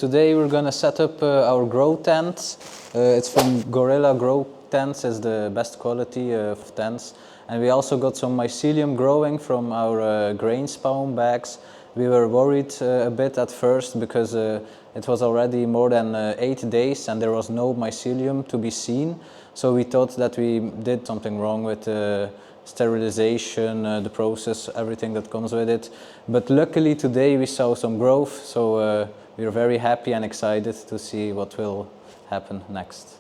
Today we're gonna set up our grow tent. It's from Gorilla Grow Tents, is the best quality of tents. And we also got some mycelium growing from our grain spawn bags. We were worried a bit at first because it was already more than 8 days and there was no mycelium to be seen. So we thought that we did something wrong with sterilization, the process, everything that comes with it. But luckily today we saw some growth, so we are very happy and excited to see what will happen next.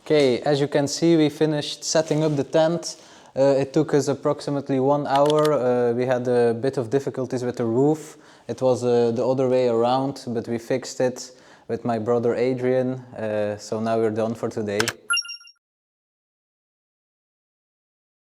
Okay, as you can see, we finished setting up the tent. It took us approximately 1 hour. We had a bit of difficulties with the roof. It was the other way around, but we fixed it with my brother Adrian. So now we're done for today.